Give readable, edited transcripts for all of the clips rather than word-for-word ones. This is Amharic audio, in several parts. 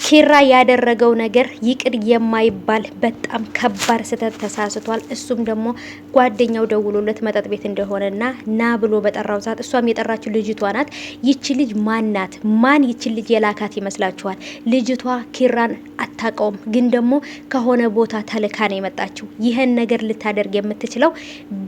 ኪራ ያደረገው ነገር ይቅር የማይባል በጣም ከባድ ስህተት ተሳስቷል። እሱም ደግሞ ጓደኛው ደውሎለት መጠጥ ቤት እንደሆነና ና ብሎ በጠራው ሰዓት እሷም የጠራችው ልጅቷ ናት። ይቺ ልጅ ማን ናት? ማን ይቺ ልጅ የላካት ይመስላችኋል? ልጅቷ ኪራን አታውቀውም፣ ግን ደግሞ ከሆነ ቦታ ተልካ ነው የመጣችው። ይህን ነገር ልታደርግ የምትችለው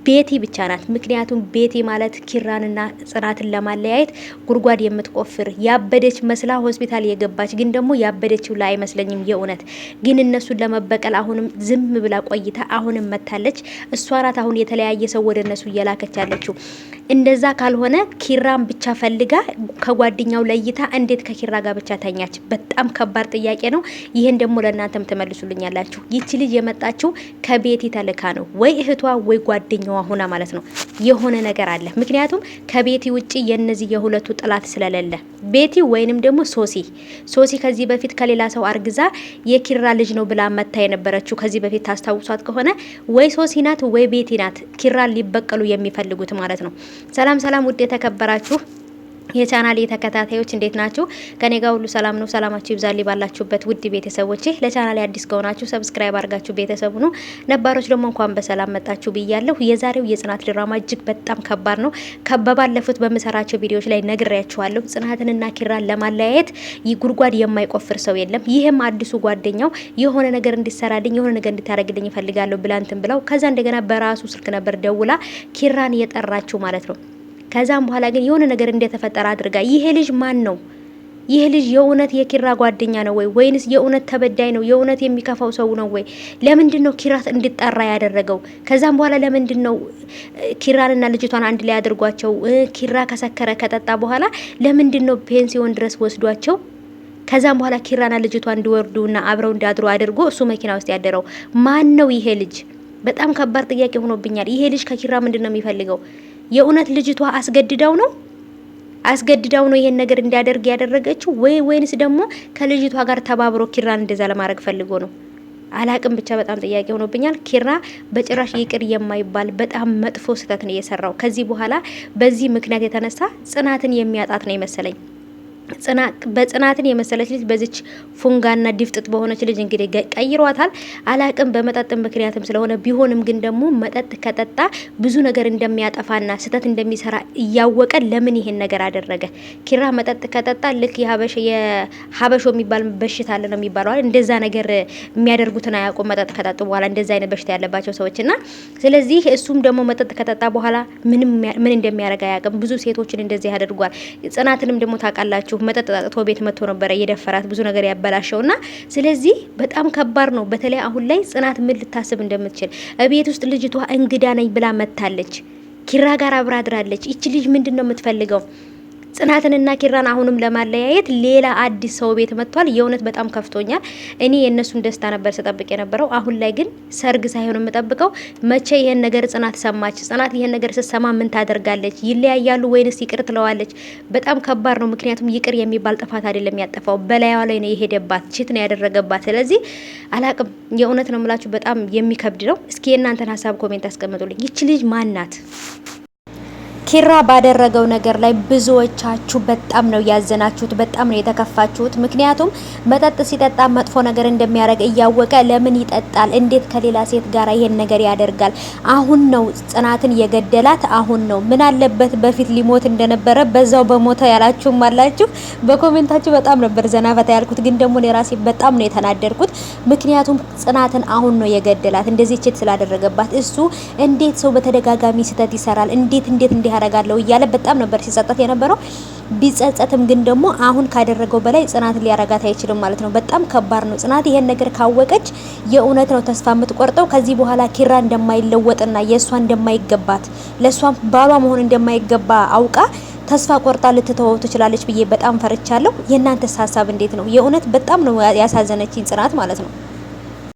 ቤቲ ብቻ ናት። ምክንያቱም ቤቲ ማለት ኪራንና ጽናትን ለማለያየት ጉድጓድ የምትቆፍር ያበደች መስላ ሆስፒታል የገባች ግን ደግሞ ያበደችው ላይ አይመስለኝም። የእውነት ግን እነሱን ለመበቀል አሁንም ዝም ብላ ቆይታ አሁንም መታለች። እሷ ናት አሁን የተለያየ ሰው ወደ እነሱ እየላከች ያለችው። እንደዛ ካልሆነ ኪራን ብቻ ፈልጋ ከጓደኛው ለይታ እንዴት ከኪራ ጋር ብቻ ተኛች? በጣም ከባድ ጥያቄ ነው። ይሄን ደግሞ ለእናንተም ትመልሱልኛላችሁ። ይቺ ልጅ የመጣችው ከቤቲ ተልካ ነው ወይ እህቷ ወይ ጓደኛዋ ሆና ማለት ነው። የሆነ ነገር አለ። ምክንያቱም ከቤቲ ውጪ የነዚህ የሁለቱ ጥላት ስለሌለ ቤቲ ወይንም ደግሞ ሶሲ ከዚህ በፊት ከሌላ ሰው አርግዛ የኪራ ልጅ ነው ብላ መታ የነበረችው ከዚህ በፊት ታስታውሷት ከሆነ ወይ ሶሲ ናት ወይ ቤቲ ናት ኪራን ሊበቀሉ የሚፈልጉት ማለት ነው። ሰላም ውድ የተከበራችሁ የቻናሌ ተከታታዮች እንዴት ናችሁ? ከኔ ጋር ሁሉ ሰላም ነው። ሰላማችሁ ይብዛልኝ ባላችሁበት ውድ ቤተሰቦቼ። ለቻናሌ አዲስ ከሆናችሁ ሰብስክራይብ አድርጋችሁ ቤተሰቡ ነው፣ ነባሮች ደግሞ እንኳን በሰላም መጣችሁ ብያለሁ። የዛሬው የጽናት ድራማ እጅግ በጣም ከባድ ነው። ባለፉት በምሰራቸው ቪዲዮዎች ላይ ነግሬያችኋለሁ። ጽናትንና ኪራን ለማለያየት ጉድጓድ የማይቆፍር ሰው የለም። ይሄም አዲሱ ጓደኛው የሆነ ነገር እንዲሰራልኝ የሆነ ነገር እንድታረግልኝ ይፈልጋለሁ ብላንትን ብለው ከዛ እንደገና በራሱ ስልክ ነበር ደውላ ኪራን የጠራችው ማለት ነው። ከዛም በኋላ ግን የሆነ ነገር እንደተፈጠረ አድርጋ ይሄ ልጅ ማን ነው? ይሄ ልጅ የእውነት የኪራ ጓደኛ ነው ወይ ወይንስ የእውነት ተበዳይ ነው? የእውነት የሚከፋው ሰው ነው ወይ? ለምንድን ነው ኪራ እንዲጠራ ያደረገው? ከዛም በኋላ ለምንድን ነው ኪራንና ልጅቷን አንድ ላይ አድርጓቸው? ኪራ ከሰከረ ከጠጣ በኋላ ለምንድን ነው ፔንሲዮን ድረስ ወስዷቸው? ከዛም በኋላ ኪራና ልጅቷ እንዲወርዱና አብረው እንዲያድሩ አድርጎ እሱ መኪና ውስጥ ያደረው ማን ነው? ይሄ ልጅ በጣም ከባድ ጥያቄ ሆኖብኛል። ይሄ ልጅ ከኪራ ምንድን ነው የሚፈልገው? የእውነት ልጅቷ አስገድዳው ነው ይሄን ነገር እንዲያደርግ ያደረገችው ወይንስ ደግሞ ከልጅቷ ጋር ተባብሮ ኪራን እንደዛ ለማድረግ ፈልጎ ነው? አላቅም። ብቻ በጣም ጥያቄ ሆኖብኛል። ኪራ በጭራሽ ይቅር የማይባል በጣም መጥፎ ስህተት ነው የሰራው። ከዚህ በኋላ በዚህ ምክንያት የተነሳ ጽናትን የሚያጣት ነው የመሰለኝ። በጽናትን የመሰለች ልጅ በዚች ፉንጋና ዲፍጥጥ በሆነች ልጅ እንግዲህ ቀይሯታል። አላቅም በመጠጥ ምክንያትም ስለሆነ ቢሆንም ግን ደግሞ መጠጥ ከጠጣ ብዙ ነገር እንደሚያጠፋና ስህተት እንደሚሰራ እያወቀ ለምን ይሄን ነገር አደረገ? ኪራ መጠጥ ከጠጣ ልክ የሀበሾ የሚባል በሽታ አለ ነው የሚባለው አይደል? እንደዛ ነገር የሚያደርጉትን አያውቁም። መጠጥ ከጠጡ በኋላ እንደዛ አይነት በሽታ ያለባቸው ሰዎችና ስለዚህ እሱም ደግሞ መጠጥ ከጠጣ በኋላ ምን እንደሚያደርግ አያውቅም። ብዙ ሴቶችን እንደዚህ ያደርጓል። ጽናትንም ደግሞ ታውቃላችሁ መጠጥ ጠጥቶ ቤት መጥቶ ነበር የደፈራት ብዙ ነገር ያበላሸውና ስለዚህ በጣም ከባድ ነው። በተለይ አሁን ላይ ጽናት ምን ልታስብ እንደምትችል ቤት ውስጥ ልጅቷ እንግዳ ነኝ ብላ መታለች። ኪራ ጋር አብራ አድራለች። እቺ ልጅ ምንድነው የምትፈልገው? ጽናትንና ኪራን አሁንም ለማለያየት ሌላ አዲስ ሰው ቤት መጥቷል። የእውነት በጣም ከፍቶኛል። እኔ የእነሱን ደስታ ነበር ስጠብቅ የነበረው። አሁን ላይ ግን ሰርግ ሳይሆን የምጠብቀው መቼ ይሄን ነገር ጽናት ሰማች? ጽናት ይሄን ነገር ስትሰማ ምን ታደርጋለች? ይለያያሉ ወይንስ ይቅር ትለዋለች? በጣም ከባድ ነው። ምክንያቱም ይቅር የሚባል ጥፋት አይደለም ያጠፋው፣ በላይዋ ላይ ነው የሄደባት፣ ቺት ነው ያደረገባት። ስለዚህ አላቅም። የእውነት ነው የምላችሁ በጣም የሚከብድ ነው። እስኪ የእናንተን ሀሳብ ኮሜንት አስቀምጡልኝ። ይቺ ልጅ ማን ናት? ኪራ ባደረገው ነገር ላይ ብዙዎቻችሁ በጣም ነው ያዘናችሁት፣ በጣም ነው የተከፋችሁት። ምክንያቱም መጠጥ ሲጠጣ መጥፎ ነገር እንደሚያደርግ እያወቀ ለምን ይጠጣል? እንዴት ከሌላ ሴት ጋር ይሄን ነገር ያደርጋል? አሁን ነው ጽናትን የገደላት። አሁን ነው ምን አለበት በፊት ሊሞት እንደነበረ በዛው በሞተ ያላችሁም አላችሁ። በኮሜንታችሁ በጣም ነበር ዘናፈታ ያልኩት፣ ግን ደግሞ ለራሴ በጣም ነው የተናደርኩት። ምክንያቱም ጽናትን አሁን ነው የገደላት እንደዚህ ቼት ስላደረገባት። እሱ እንዴት ሰው በተደጋጋሚ ስህተት ይሰራል? እንዴት ያረጋለው እያለ በጣም ነበር ሲጸጸት የነበረው። ቢጸጸትም ግን ደግሞ አሁን ካደረገው በላይ ጽናት ሊያረጋት አይችልም ማለት ነው። በጣም ከባድ ነው። ጽናት ይሄን ነገር ካወቀች የእውነት ነው ተስፋ የምትቆርጠው። ከዚህ በኋላ ኪራ እንደማይለወጥና የሷ እንደማይገባት ለሷም ባሏ መሆን እንደማይገባ አውቃ ተስፋ ቆርጣ ልትተወው ትችላለች ብዬ በጣም ፈርቻለሁ። የእናንተስ ሀሳብ እንዴት ነው? የእውነት በጣም ነው ያሳዘነችኝ ጽናት ማለት ነው።